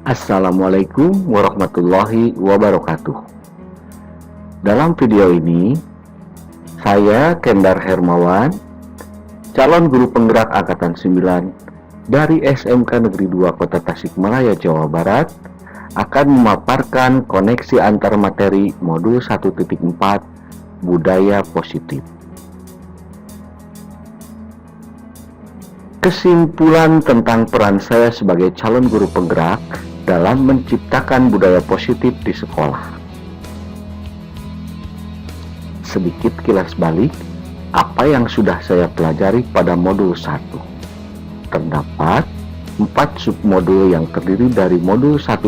Assalamualaikum warahmatullahi wabarakatuh. Dalam video ini, saya Kendar Hermawan, calon guru penggerak Angkatan 9 dari SMK Negeri 2 Kota Tasikmalaya, Jawa Barat, akan memaparkan koneksi antar materi modul 1.4 Budaya Positif. Kesimpulan tentang peran saya sebagai calon guru penggerak dalam menciptakan budaya positif di sekolah. Sedikit kilas balik apa yang sudah saya pelajari pada modul 1. Terdapat 4 submodul yang terdiri dari modul 1.1,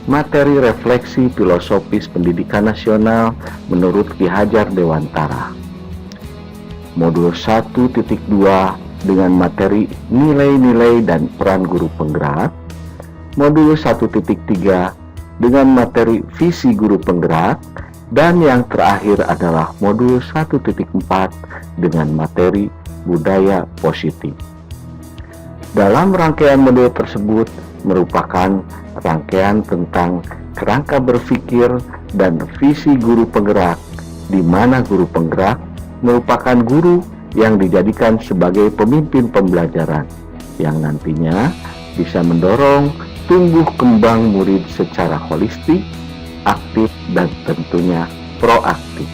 materi refleksi filosofis pendidikan nasional menurut Ki Hajar Dewantara. Modul 1.2 dengan materi nilai-nilai dan peran guru penggerak, modul 1.3 dengan materi visi guru penggerak, dan yang terakhir adalah modul 1.4 dengan materi budaya positif. Dalam rangkaian modul tersebut merupakan rangkaian tentang kerangka berpikir dan visi guru penggerak, di mana guru penggerak merupakan guru yang dijadikan sebagai pemimpin pembelajaran yang nantinya bisa mendorong tumbuh kembang murid secara holistik, aktif, dan tentunya proaktif.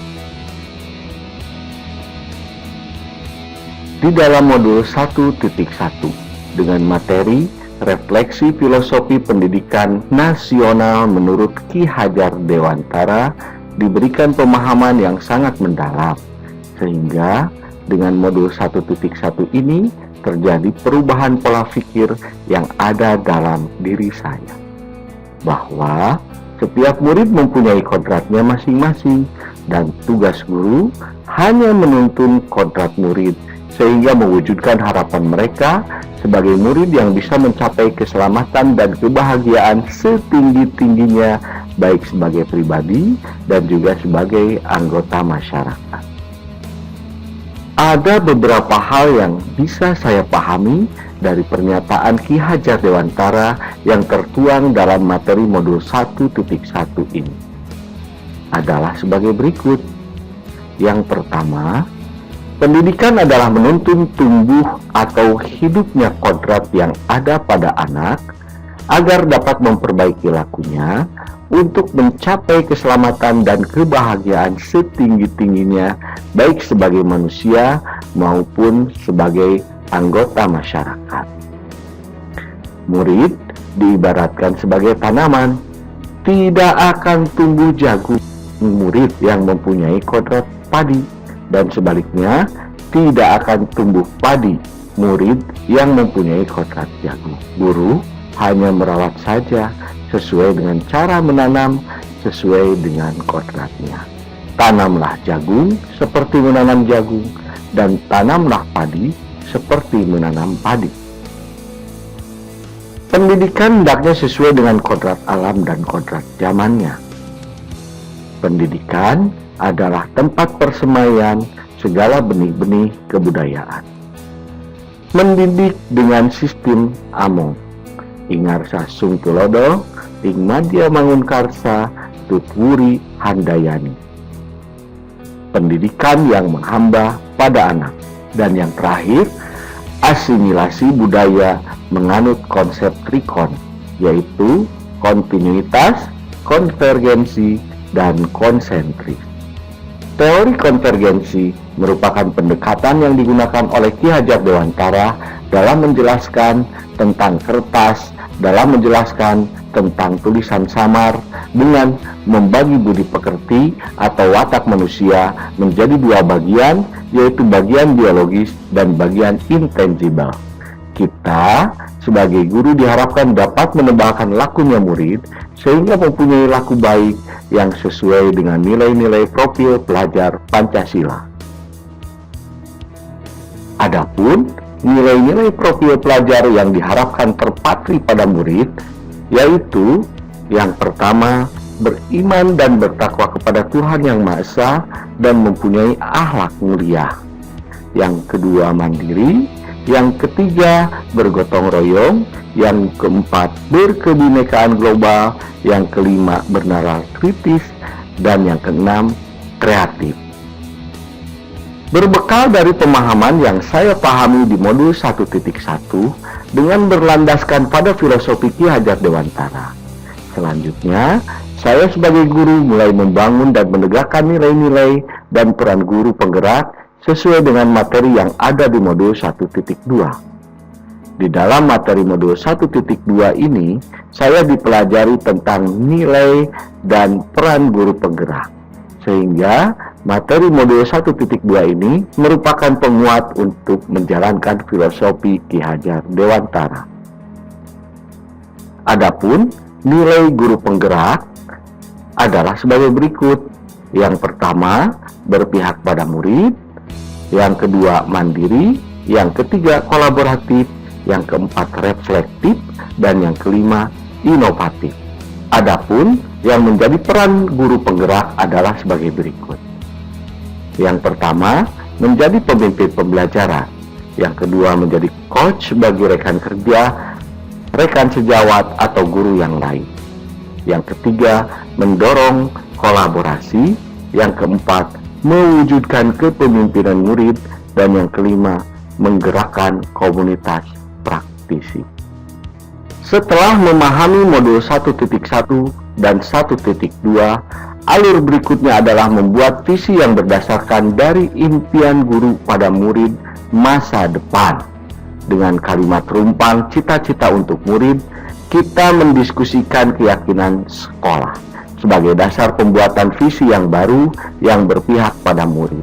Di dalam modul 1.1 dengan materi refleksi filosofi pendidikan nasional menurut Ki Hajar Dewantara diberikan pemahaman yang sangat mendalam, sehingga dengan modul 1.1 ini terjadi perubahan pola pikir yang ada dalam diri saya, bahwa setiap murid mempunyai kodratnya masing-masing dan tugas guru hanya menuntun kodrat murid sehingga mewujudkan harapan mereka sebagai murid yang bisa mencapai keselamatan dan kebahagiaan setinggi-tingginya, baik sebagai pribadi dan juga sebagai anggota masyarakat. Ada beberapa hal yang bisa saya pahami dari pernyataan Ki Hajar Dewantara yang tertuang dalam materi modul 1.1 ini. Adalah sebagai berikut. Yang pertama, pendidikan adalah menuntun tumbuh atau hidupnya kodrat yang ada pada anak agar dapat memperbaiki lakunya untuk mencapai keselamatan dan kebahagiaan setinggi-tingginya, baik sebagai manusia maupun sebagai anggota masyarakat. Murid diibaratkan sebagai tanaman, tidak akan tumbuh jagung murid yang mempunyai kodrat padi, dan sebaliknya tidak akan tumbuh padi murid yang mempunyai kodrat jagung. Guru hanya merawat saja sesuai dengan cara menanam, sesuai dengan kodratnya. Tanamlah jagung seperti menanam jagung, dan tanamlah padi seperti menanam padi. Pendidikan hendaknya sesuai dengan kodrat alam dan kodrat zamannya. Pendidikan adalah tempat persemaian segala benih-benih kebudayaan. Mendidik dengan sistem among, ingarsa sung tulodo, ing madya mangunkarsa, tutwuri handayani. Pendidikan yang menghamba pada anak. Dan yang terakhir, asimilasi budaya menganut konsep trikon, yaitu kontinuitas, konvergensi, dan konsentris. Teori konvergensi merupakan pendekatan yang digunakan oleh Ki Hajar Dewantara dalam menjelaskan tentang kertas, dalam menjelaskan tentang tulisan samar dengan membagi budi pekerti atau watak manusia menjadi dua bagian, yaitu bagian biologis dan bagian intangible. Kita sebagai guru diharapkan dapat menebalkan lakunya murid sehingga mempunyai laku baik yang sesuai dengan nilai-nilai profil pelajar Pancasila. Adapun nilai-nilai profil pelajar yang diharapkan terpatri pada murid, yaitu yang pertama, beriman dan bertakwa kepada Tuhan Yang Maha Esa dan mempunyai akhlak mulia. Yang kedua, mandiri. yang ketiga bergotong royong, yang keempat berkebinekaan global, yang kelima bernalar kritis, dan yang keenam kreatif. Berbekal dari pemahaman yang saya pahami di modul 1.1 dengan berlandaskan pada filosofi Ki Hajar Dewantara, selanjutnya saya sebagai guru mulai membangun dan menegakkan nilai-nilai dan peran guru penggerak sesuai dengan materi yang ada di modul 1.2. Di dalam materi modul 1.2 ini, saya dipelajari tentang nilai dan peran guru penggerak. Sehingga materi modul 1.2 ini merupakan penguat untuk menjalankan filosofi Ki Hajar Dewantara. Adapun nilai guru penggerak adalah sebagai berikut. Yang pertama, berpihak pada murid. Yang kedua, mandiri. Yang ketiga, kolaboratif. Yang keempat, reflektif. Dan yang kelima, inovatif. Adapun yang menjadi peran guru penggerak adalah sebagai berikut. Yang pertama, menjadi pemimpin pembelajaran. Yang kedua, menjadi coach bagi rekan kerja, rekan sejawat, atau guru yang lain. Yang ketiga, mendorong kolaborasi. Yang keempat, mewujudkan kepemimpinan murid. Dan yang kelima, menggerakkan komunitas praktisi. Setelah memahami modul 1.1 dan 1.2, alur berikutnya adalah membuat visi yang berdasarkan dari impian guru pada murid masa depan. Dengan kalimat rumpang cita-cita untuk murid, kita mendiskusikan keyakinan sekolah sebagai dasar pembuatan visi yang baru yang berpihak pada murid.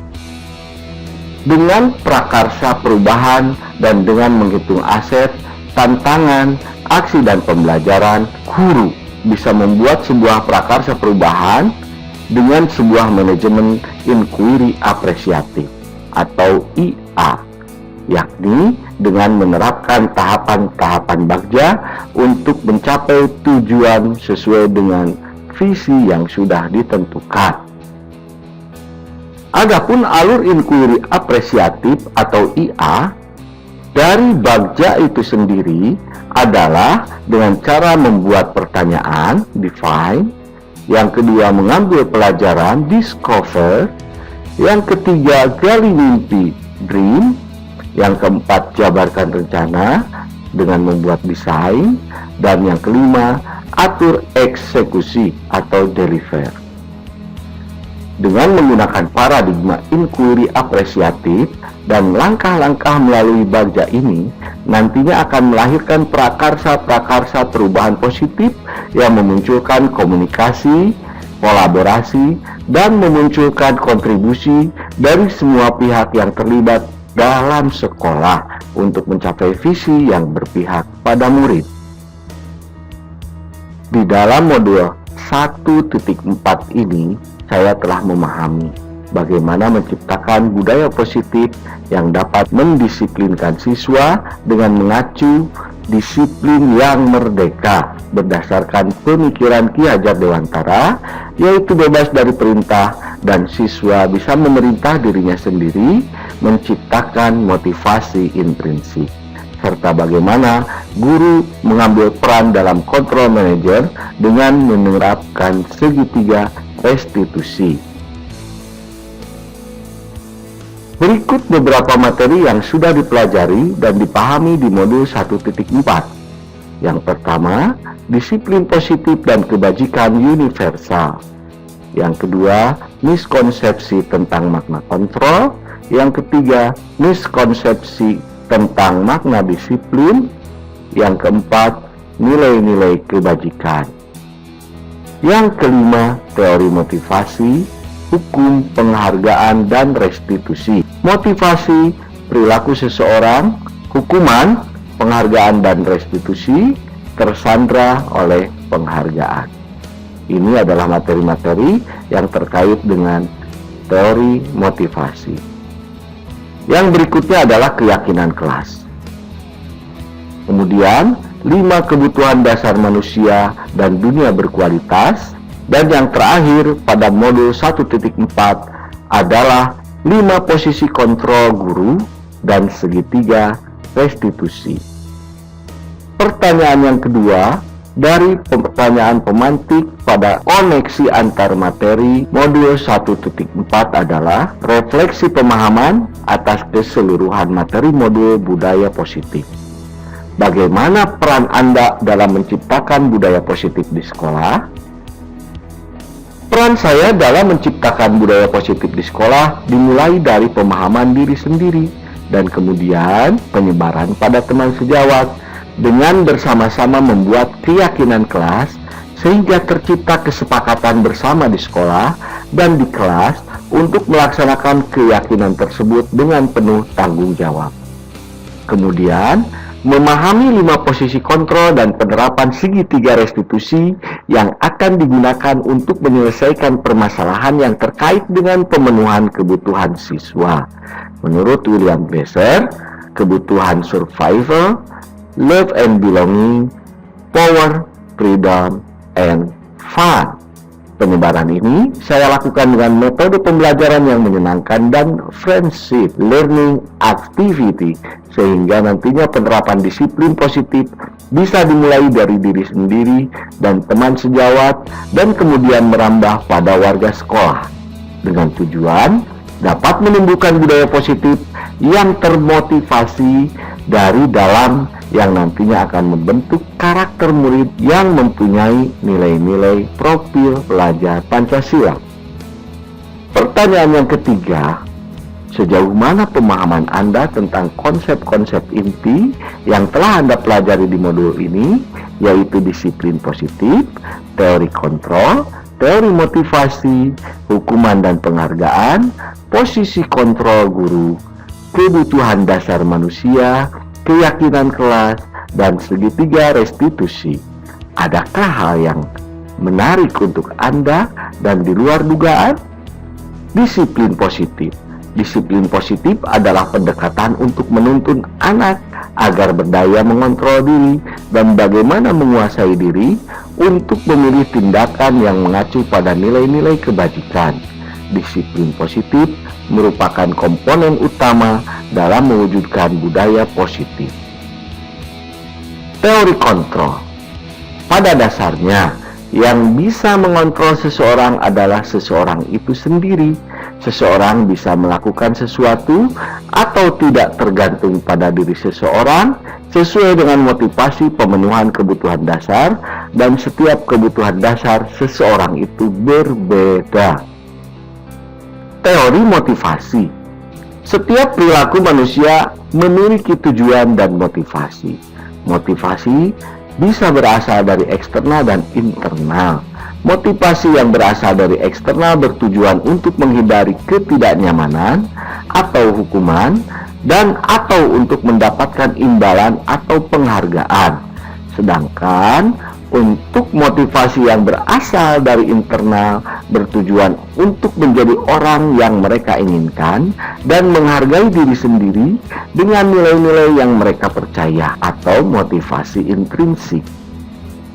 Dengan prakarsa perubahan dan dengan menghitung aset, tantangan, aksi dan pembelajaran, guru bisa membuat sebuah prakarsa perubahan dengan sebuah manajemen inquiry apresiatif atau IA, yakni dengan menerapkan tahapan-tahapan bagja untuk mencapai tujuan sesuai dengan visi yang sudah ditentukan. Adapun alur inquiry apresiatif atau IA dari bagja itu sendiri adalah dengan cara membuat pertanyaan, define. Yang kedua, mengambil pelajaran, discover. Yang ketiga, gali mimpi, dream. Yang keempat, jabarkan rencana dengan membuat desain. Dan yang kelima, atur eksekusi atau deliver. Dengan menggunakan paradigma inquiry apresiatif dan langkah-langkah melalui bagja ini, nantinya akan melahirkan prakarsa-prakarsa perubahan positif yang memunculkan komunikasi, kolaborasi, dan memunculkan kontribusi dari semua pihak yang terlibat dalam sekolah untuk mencapai visi yang berpihak pada murid. Di dalam modul 1.4 ini, saya telah memahami bagaimana menciptakan budaya positif yang dapat mendisiplinkan siswa dengan mengacu disiplin yang merdeka berdasarkan pemikiran Ki Hajar Dewantara, yaitu bebas dari perintah dan siswa bisa memerintah dirinya sendiri, menciptakan motivasi intrinsik, serta bagaimana guru mengambil peran dalam kontrol manajer dengan menerapkan segitiga restitusi. Berikut beberapa materi yang sudah dipelajari dan dipahami di modul 1.4. Yang pertama, disiplin positif dan kebajikan universal. Yang kedua, miskonsepsi tentang makna kontrol. Yang ketiga, miskonsepsi tentang makna disiplin. Yang keempat, nilai-nilai kebajikan. Yang kelima, teori motivasi, hukum, penghargaan, dan restitusi. Motivasi, perilaku seseorang, hukuman, penghargaan, dan restitusi, tersandra oleh penghargaan. Ini adalah materi-materi yang terkait dengan teori motivasi. Yang berikutnya adalah keyakinan kelas. Kemudian, 5 kebutuhan dasar manusia dan dunia berkualitas. Dan yang terakhir pada modul 1.4 adalah 5 posisi kontrol guru dan segitiga restitusi. Pertanyaan yang kedua, dari pertanyaan pemantik pada koneksi antar materi modul 1.4 adalah refleksi pemahaman atas keseluruhan materi modul budaya positif. Bagaimana peran Anda dalam menciptakan budaya positif di sekolah? Peran saya dalam menciptakan budaya positif di sekolah dimulai dari pemahaman diri sendiri dan kemudian penyebaran pada teman sejawat dengan bersama-sama membuat keyakinan kelas sehingga tercipta kesepakatan bersama di sekolah dan di kelas untuk melaksanakan keyakinan tersebut dengan penuh tanggung jawab. Kemudian, memahami 5 posisi kontrol dan penerapan segitiga restitusi yang akan digunakan untuk menyelesaikan permasalahan yang terkait dengan pemenuhan kebutuhan siswa. Menurut William Glasser, kebutuhan survival, love and belonging, power, freedom, and fun. Penyebaran ini saya lakukan dengan metode pembelajaran yang menyenangkan dan friendship learning activity, sehingga nantinya penerapan disiplin positif bisa dimulai dari diri sendiri dan teman sejawat dan kemudian merambah pada warga sekolah dengan tujuan dapat menumbuhkan budaya positif yang termotivasi dari dalam yang nantinya akan membentuk karakter murid yang mempunyai nilai-nilai profil pelajar Pancasila. Pertanyaan yang ketiga, sejauh mana pemahaman Anda tentang konsep-konsep inti yang telah Anda pelajari di modul ini, yaitu disiplin positif, teori kontrol, teori motivasi, hukuman dan penghargaan, posisi kontrol guru, kebutuhan dasar manusia, keyakinan kelas, dan segitiga restitusi. Adakah hal yang menarik untuk Anda dan di luar dugaan? Disiplin positif. Disiplin positif adalah pendekatan untuk menuntun anak agar berdaya mengontrol diri dan bagaimana menguasai diri untuk memilih tindakan yang mengacu pada nilai-nilai kebajikan. Disiplin positif merupakan komponen utama dalam mewujudkan budaya positif. Teori kontrol. Pada dasarnya, yang bisa mengontrol seseorang adalah seseorang itu sendiri. Seseorang bisa melakukan sesuatu atau tidak tergantung pada diri seseorang sesuai dengan motivasi pemenuhan kebutuhan dasar, dan setiap kebutuhan dasar seseorang itu berbeda. Teori motivasi. Setiap perilaku manusia memiliki tujuan dan motivasi. Motivasi bisa berasal dari eksternal dan internal. Motivasi yang berasal dari eksternal bertujuan untuk menghindari ketidaknyamanan atau hukuman dan atau untuk mendapatkan imbalan atau penghargaan. Sedangkan untuk motivasi yang berasal dari internal bertujuan untuk menjadi orang yang mereka inginkan dan menghargai diri sendiri dengan nilai-nilai yang mereka percaya atau motivasi intrinsik.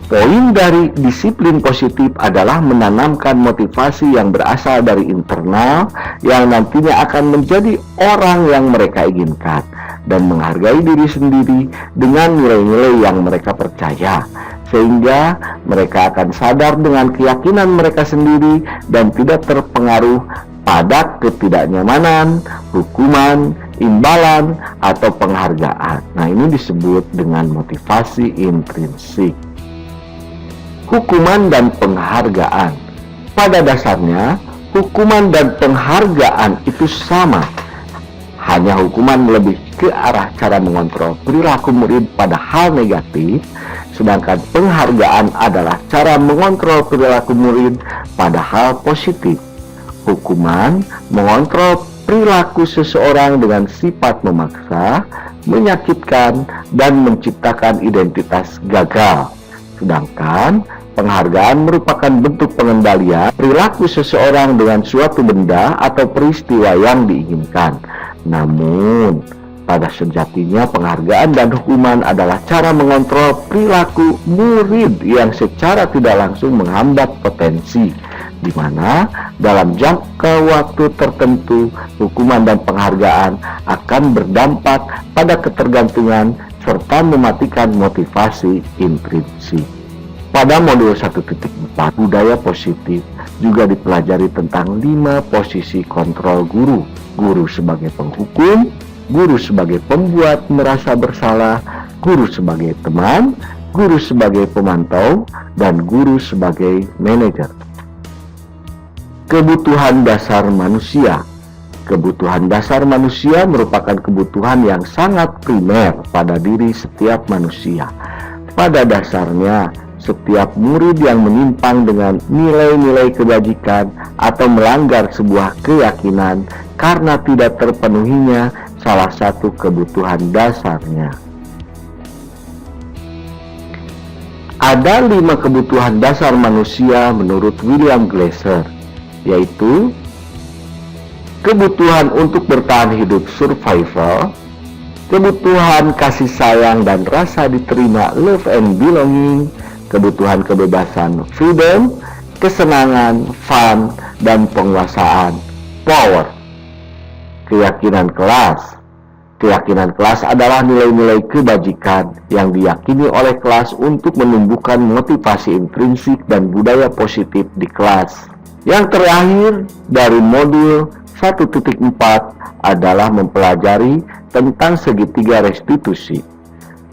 Poin dari disiplin positif adalah menanamkan motivasi yang berasal dari internal yang nantinya akan menjadi orang yang mereka inginkan dan menghargai diri sendiri dengan nilai-nilai yang mereka percaya, sehingga mereka akan sadar dengan keyakinan mereka sendiri dan tidak terpengaruh pada ketidaknyamanan, hukuman, imbalan, atau penghargaan. Nah, ini disebut dengan motivasi intrinsik. Hukuman dan penghargaan. Pada dasarnya, hukuman dan penghargaan itu sama. Hanya hukuman lebih ke arah cara mengontrol perilaku murid pada hal negatif, sedangkan penghargaan adalah cara mengontrol perilaku murid pada hal positif. Hukuman mengontrol perilaku seseorang dengan sifat memaksa, menyakitkan, dan menciptakan identitas gagal. Sedangkan penghargaan merupakan bentuk pengendalian perilaku seseorang dengan suatu benda atau peristiwa yang diinginkan. Namun, pada sejatinya penghargaan dan hukuman adalah cara mengontrol perilaku murid yang secara tidak langsung menghambat potensi di mana dalam jangka waktu tertentu hukuman dan penghargaan akan berdampak pada ketergantungan serta mematikan motivasi intrinsik. Pada modul 1.4 budaya positif juga dipelajari tentang 5 posisi kontrol guru. Guru sebagai penghukum, guru sebagai pembuat merasa bersalah, guru sebagai teman, guru sebagai pemantau, dan guru sebagai manajer. Kebutuhan dasar manusia. Kebutuhan dasar manusia merupakan kebutuhan yang sangat primer pada diri setiap manusia. Pada dasarnya, setiap murid yang menyimpang dengan nilai-nilai kebajikan atau melanggar sebuah keyakinan karena tidak terpenuhinya salah satu kebutuhan dasarnya. Ada 5 kebutuhan dasar manusia menurut William Glasser, yaitu kebutuhan untuk bertahan hidup survival, kebutuhan kasih sayang dan rasa diterima love and belonging, kebutuhan kebebasan freedom, kesenangan fun, dan penguasaan power. Keyakinan kelas. Keyakinan kelas adalah nilai-nilai kebajikan yang diyakini oleh kelas untuk menumbuhkan motivasi intrinsik dan budaya positif di kelas. Yang terakhir dari modul 1.4 adalah mempelajari tentang segitiga restitusi.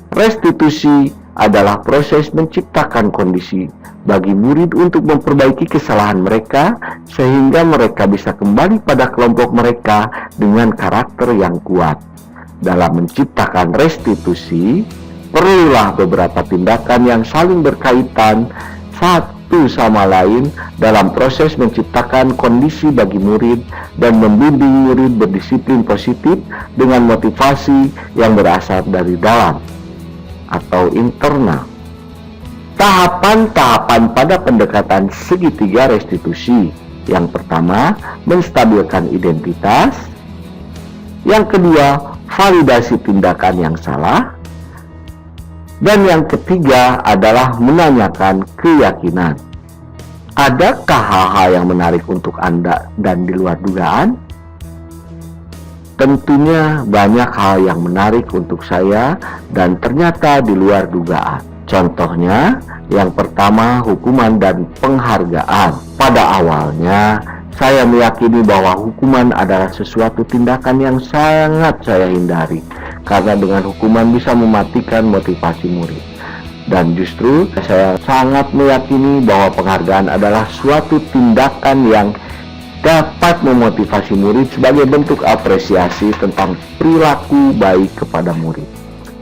Restitusi adalah proses menciptakan kondisi bagi murid untuk memperbaiki kesalahan mereka sehingga mereka bisa kembali pada kelompok mereka dengan karakter yang kuat. Dalam menciptakan restitusi, perlulah beberapa tindakan yang saling berkaitan satu sama lain dalam proses menciptakan kondisi bagi murid dan membimbing murid berdisiplin positif dengan motivasi yang berasal dari dalam atau internal. Tahapan-tahapan pada pendekatan segitiga restitusi. Yang pertama, menstabilkan identitas. Yang kedua, validasi tindakan yang salah. Dan yang ketiga adalah menanyakan keyakinan. Adakah hal-hal yang menarik untuk Anda dan di luar dugaan? Tentunya banyak hal yang menarik untuk saya dan ternyata di luar dugaan. Contohnya, yang pertama hukuman dan penghargaan. Pada awalnya, saya meyakini bahwa hukuman adalah sesuatu tindakan yang sangat saya hindari, karena dengan hukuman bisa mematikan motivasi murid. Dan justru saya sangat meyakini bahwa penghargaan adalah suatu tindakan yang dapat memotivasi murid sebagai bentuk apresiasi tentang perilaku baik kepada murid.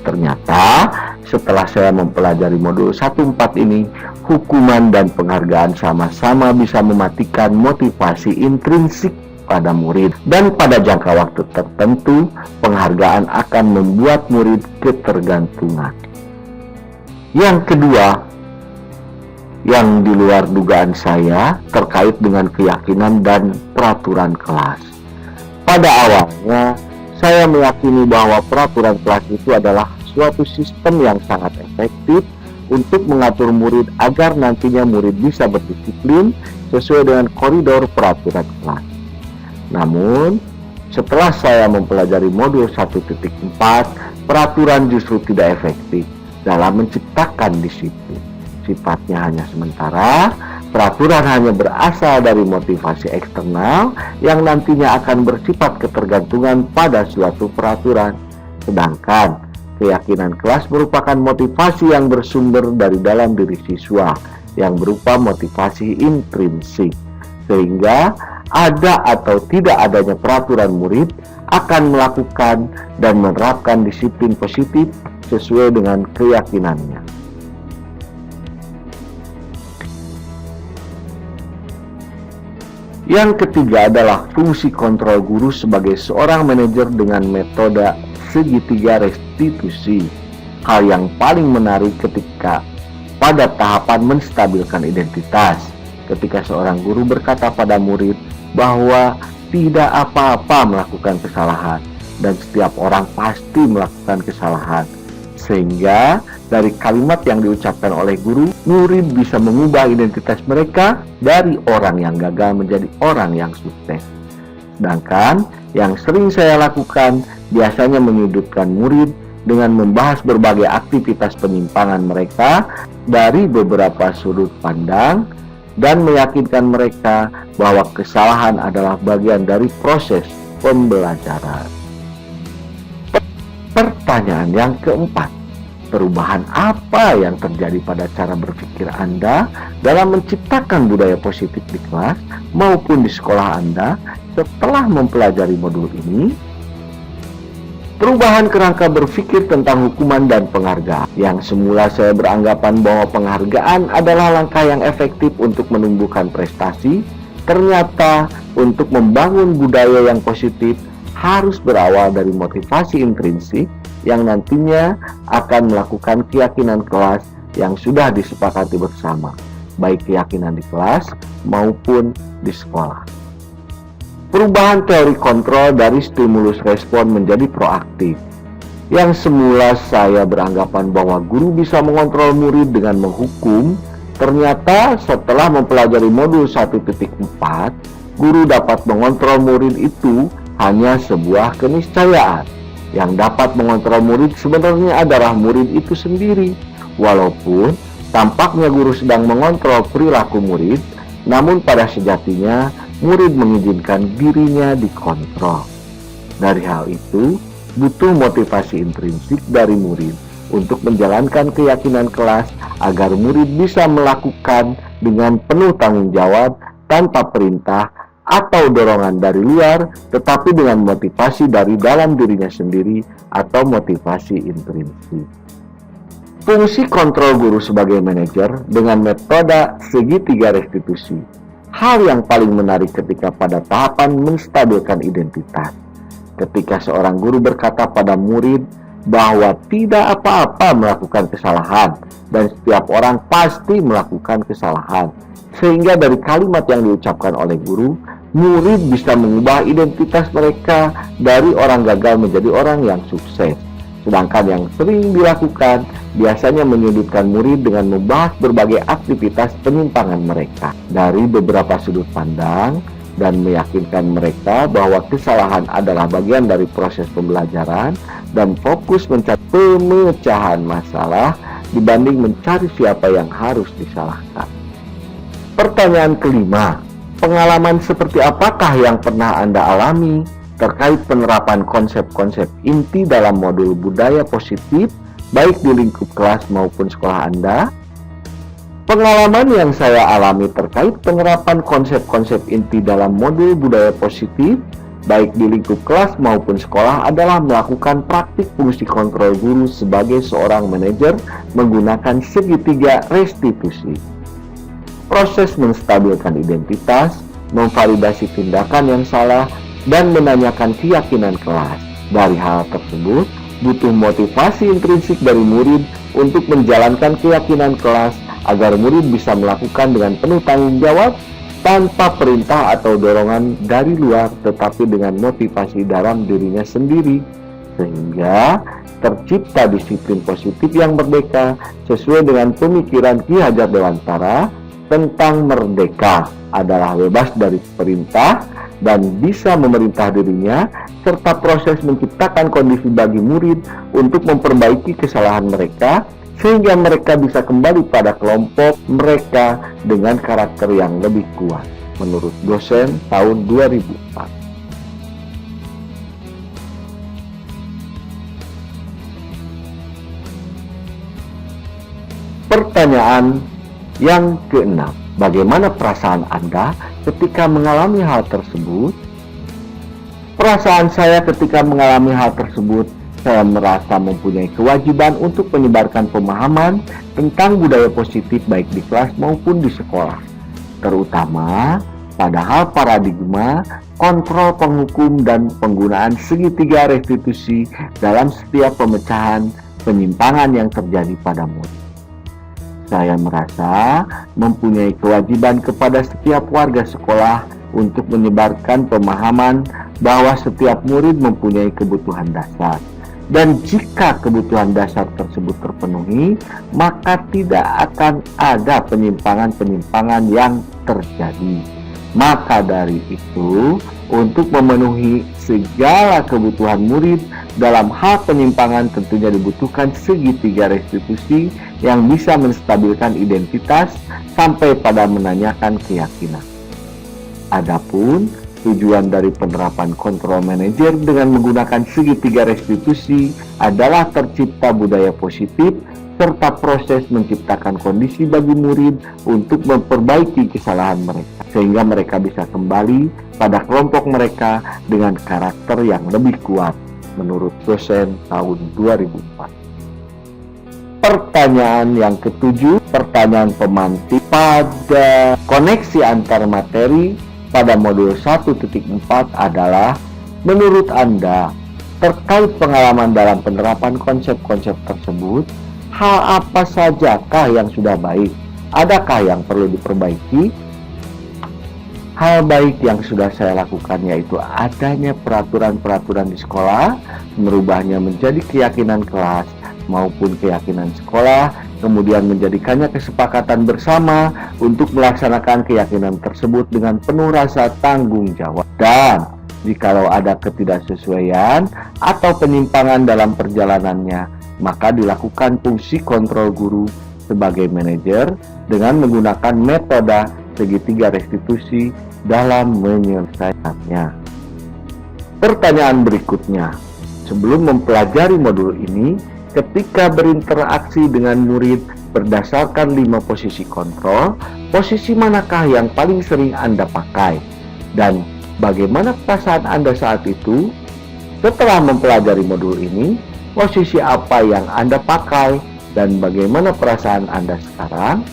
Ternyata setelah saya mempelajari modul 1.4 ini, hukuman dan penghargaan sama-sama bisa mematikan motivasi intrinsik pada murid, dan pada jangka waktu tertentu penghargaan akan membuat murid ketergantungan. Yang kedua, yang di luar dugaan saya terkait dengan keyakinan dan peraturan kelas. Pada awalnya, saya meyakini bahwa peraturan kelas itu adalah suatu sistem yang sangat efektif untuk mengatur murid agar nantinya murid bisa berdisiplin sesuai dengan koridor peraturan kelas. Namun, setelah saya mempelajari modul 1.4, peraturan justru tidak efektif dalam menciptakan disiplin. Sifatnya hanya sementara, peraturan hanya berasal dari motivasi eksternal yang nantinya akan bersifat ketergantungan pada suatu peraturan. Sedangkan keyakinan kelas merupakan motivasi yang bersumber dari dalam diri siswa yang berupa motivasi intrinsik. Sehingga ada atau tidak adanya peraturan, murid akan melakukan dan menerapkan disiplin positif sesuai dengan keyakinannya. Yang ketiga adalah fungsi kontrol guru sebagai seorang manajer dengan metode segitiga restitusi. Hal yang paling menarik ketika pada tahapan menstabilkan identitas, ketika seorang guru berkata pada murid bahwa tidak apa-apa melakukan kesalahan dan setiap orang pasti melakukan kesalahan, sehingga Dari kalimat yang diucapkan oleh guru, murid bisa mengubah identitas mereka dari orang yang gagal menjadi orang yang sukses. Sedangkan yang sering saya lakukan biasanya menyudutkan murid dengan membahas berbagai aktivitas penyimpangan mereka dari beberapa sudut pandang dan meyakinkan mereka bahwa kesalahan adalah bagian dari proses pembelajaran. Pertanyaan yang keempat, perubahan apa yang terjadi pada cara berpikir Anda dalam menciptakan budaya positif di kelas maupun di sekolah Anda setelah mempelajari modul ini? Perubahan kerangka berpikir tentang hukuman dan penghargaan. Yang semula saya beranggapan bahwa penghargaan adalah langkah yang efektif untuk menumbuhkan prestasi, ternyata untuk membangun budaya yang positif harus berawal dari motivasi intrinsik yang nantinya akan melakukan keyakinan kelas yang sudah disepakati bersama, baik keyakinan di kelas maupun di sekolah. Perubahan teori kontrol dari stimulus respon menjadi proaktif. Yang semula saya beranggapan bahwa guru bisa mengontrol murid dengan menghukum, ternyata setelah mempelajari modul 1.4, guru dapat mengontrol murid itu hanya sebuah keniscayaan. Yang dapat mengontrol murid sebenarnya adalah murid itu sendiri. Walaupun tampaknya guru sedang mengontrol perilaku murid, namun pada sejatinya murid mengizinkan dirinya dikontrol. Dari hal itu, butuh motivasi intrinsik dari murid untuk menjalankan keyakinan kelas agar murid bisa melakukan dengan penuh tanggung jawab tanpa perintah atau dorongan dari luar, tetapi dengan motivasi dari dalam dirinya sendiri atau motivasi intrinsik. Fungsi kontrol guru sebagai manajer dengan metode segitiga restitusi. Hal yang paling menarik ketika pada tahapan menstabilkan identitas. Ketika seorang guru berkata pada murid bahwa tidak apa-apa melakukan kesalahan dan setiap orang pasti melakukan kesalahan. Sehingga dari kalimat yang diucapkan oleh guru, murid bisa mengubah identitas mereka dari orang gagal menjadi orang yang sukses. Sedangkan yang sering dilakukan biasanya menyudutkan murid dengan membahas berbagai aktivitas penyimpangan mereka dari beberapa sudut pandang dan meyakinkan mereka bahwa kesalahan adalah bagian dari proses pembelajaran dan fokus mencari pemecahan masalah dibanding mencari siapa yang harus disalahkan. Pertanyaan kelima, pengalaman seperti apakah yang pernah Anda alami terkait penerapan konsep-konsep inti dalam modul budaya positif, baik di lingkup kelas maupun sekolah Anda? Pengalaman yang saya alami terkait penerapan konsep-konsep inti dalam modul budaya positif, baik di lingkup kelas maupun sekolah adalah melakukan praktik fungsi kontrol guru sebagai seorang manajer menggunakan segitiga restitusi. Proses menstabilkan identitas, memvalidasi tindakan yang salah, dan menanyakan keyakinan kelas. Dari hal tersebut, butuh motivasi intrinsik dari murid untuk menjalankan keyakinan kelas agar murid bisa melakukan dengan penuh tanggung jawab tanpa perintah atau dorongan dari luar, tetapi dengan motivasi dalam dirinya sendiri, sehingga tercipta disiplin positif yang merdeka sesuai dengan pemikiran Ki Hajar Dewantara tentang merdeka adalah bebas dari perintah dan bisa memerintah dirinya, serta proses menciptakan kondisi bagi murid untuk memperbaiki kesalahan mereka sehingga mereka bisa kembali pada kelompok mereka dengan karakter yang lebih kuat, menurut dosen tahun 2004. Pertanyaan yang keenam, bagaimana perasaan Anda ketika mengalami hal tersebut? Perasaan saya ketika mengalami hal tersebut, saya merasa mempunyai kewajiban untuk menyebarkan pemahaman tentang budaya positif baik di kelas maupun di sekolah, terutama pada hal paradigma, kontrol penghukum, dan penggunaan segitiga restitusi dalam setiap pemecahan penyimpangan yang terjadi pada murid. Saya merasa mempunyai kewajiban kepada setiap warga sekolah untuk menyebarkan pemahaman bahwa setiap murid mempunyai kebutuhan dasar, Dan jika kebutuhan dasar tersebut terpenuhi, maka tidak akan ada penyimpangan-penyimpangan yang terjadi. Maka dari itu, untuk memenuhi segala kebutuhan murid dalam hal penyimpangan tentunya dibutuhkan segitiga restitusi yang bisa menstabilkan identitas sampai pada menanyakan keyakinan. Adapun tujuan dari penerapan kontrol manajer dengan menggunakan segitiga restitusi adalah tercipta budaya positif serta proses menciptakan kondisi bagi murid untuk memperbaiki kesalahan mereka sehingga mereka bisa kembali pada kelompok mereka dengan karakter yang lebih kuat menurut dosen tahun 2004. Pertanyaan yang ketujuh, pertanyaan pemantik pada koneksi antar materi pada modul 1.4 adalah, menurut Anda, terkait pengalaman dalam penerapan konsep-konsep tersebut, hal apa sajakah yang sudah baik? Adakah yang perlu diperbaiki? Hal baik yang sudah saya lakukan yaitu adanya peraturan-peraturan di sekolah, merubahnya menjadi keyakinan kelas maupun keyakinan sekolah, kemudian menjadikannya kesepakatan bersama untuk melaksanakan keyakinan tersebut dengan penuh rasa tanggung jawab. Dan jikalau ada ketidaksesuaian atau penyimpangan dalam perjalanannya, maka dilakukan fungsi kontrol guru sebagai manajer dengan menggunakan metode segitiga restitusi dalam menyelesaikannya. Pertanyaan berikutnya, sebelum mempelajari modul ini, ketika berinteraksi dengan murid berdasarkan 5 posisi kontrol, posisi manakah yang paling sering Anda pakai? Dan bagaimana perasaan Anda saat itu? Setelah mempelajari modul ini, posisi apa yang Anda pakai dan bagaimana perasaan Anda sekarang?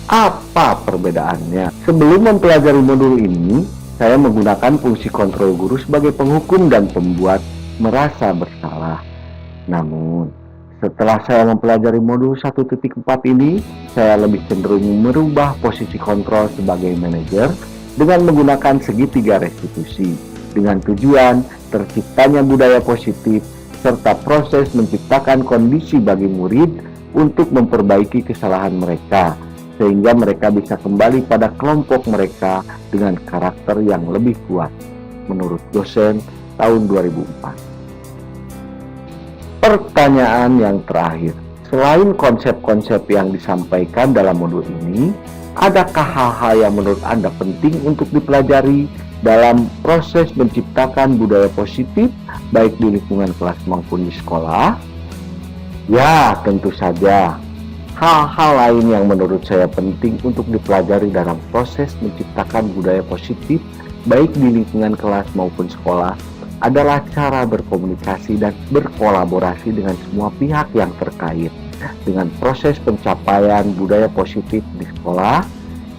Apa perbedaannya? Sebelum mempelajari modul ini, saya menggunakan fungsi kontrol guru sebagai penghukum dan pembuat merasa bersalah. Namun, setelah saya mempelajari modul 1.4 ini, saya lebih cenderung merubah posisi kontrol sebagai manajer dengan menggunakan segitiga restitusi, dengan tujuan terciptanya budaya positif, serta proses menciptakan kondisi bagi murid untuk memperbaiki kesalahan mereka, sehingga mereka bisa kembali pada kelompok mereka dengan karakter yang lebih kuat, menurut dosen tahun 2004. Pertanyaan yang terakhir, selain konsep-konsep yang disampaikan dalam modul ini, adakah hal-hal yang menurut Anda penting untuk dipelajari dalam proses menciptakan budaya positif, baik di lingkungan kelas maupun di sekolah? Ya, tentu saja. Hal-hal lain yang menurut saya penting untuk dipelajari dalam proses menciptakan budaya positif, baik di lingkungan kelas maupun sekolah, adalah cara berkomunikasi dan berkolaborasi dengan semua pihak yang terkait dengan proses pencapaian budaya positif di sekolah,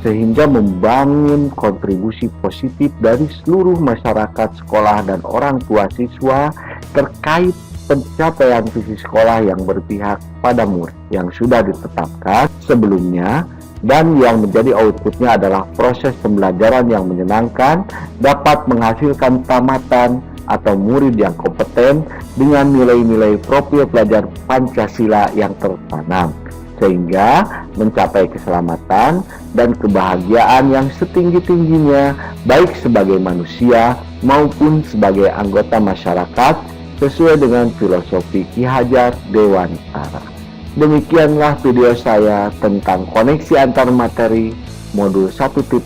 sehingga membangun kontribusi positif dari seluruh masyarakat sekolah dan orang tua siswa terkait pencapaian visi sekolah yang berpihak pada murid yang sudah ditetapkan sebelumnya, dan yang menjadi outputnya adalah proses pembelajaran yang menyenangkan, dapat menghasilkan tamatan atau murid yang kompeten dengan nilai-nilai profil pelajar Pancasila yang tertanam, sehingga mencapai keselamatan dan kebahagiaan yang setinggi-tingginya baik sebagai manusia maupun sebagai anggota masyarakat sesuai dengan filosofi Ki Hajar Dewantara. Demikianlah video saya tentang koneksi antar materi modul 1.4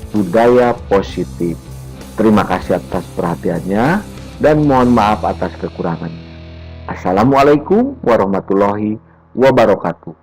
budaya positif. Terima kasih atas perhatiannya dan mohon maaf atas kekurangannya. Assalamualaikum warahmatullahi wabarakatuh.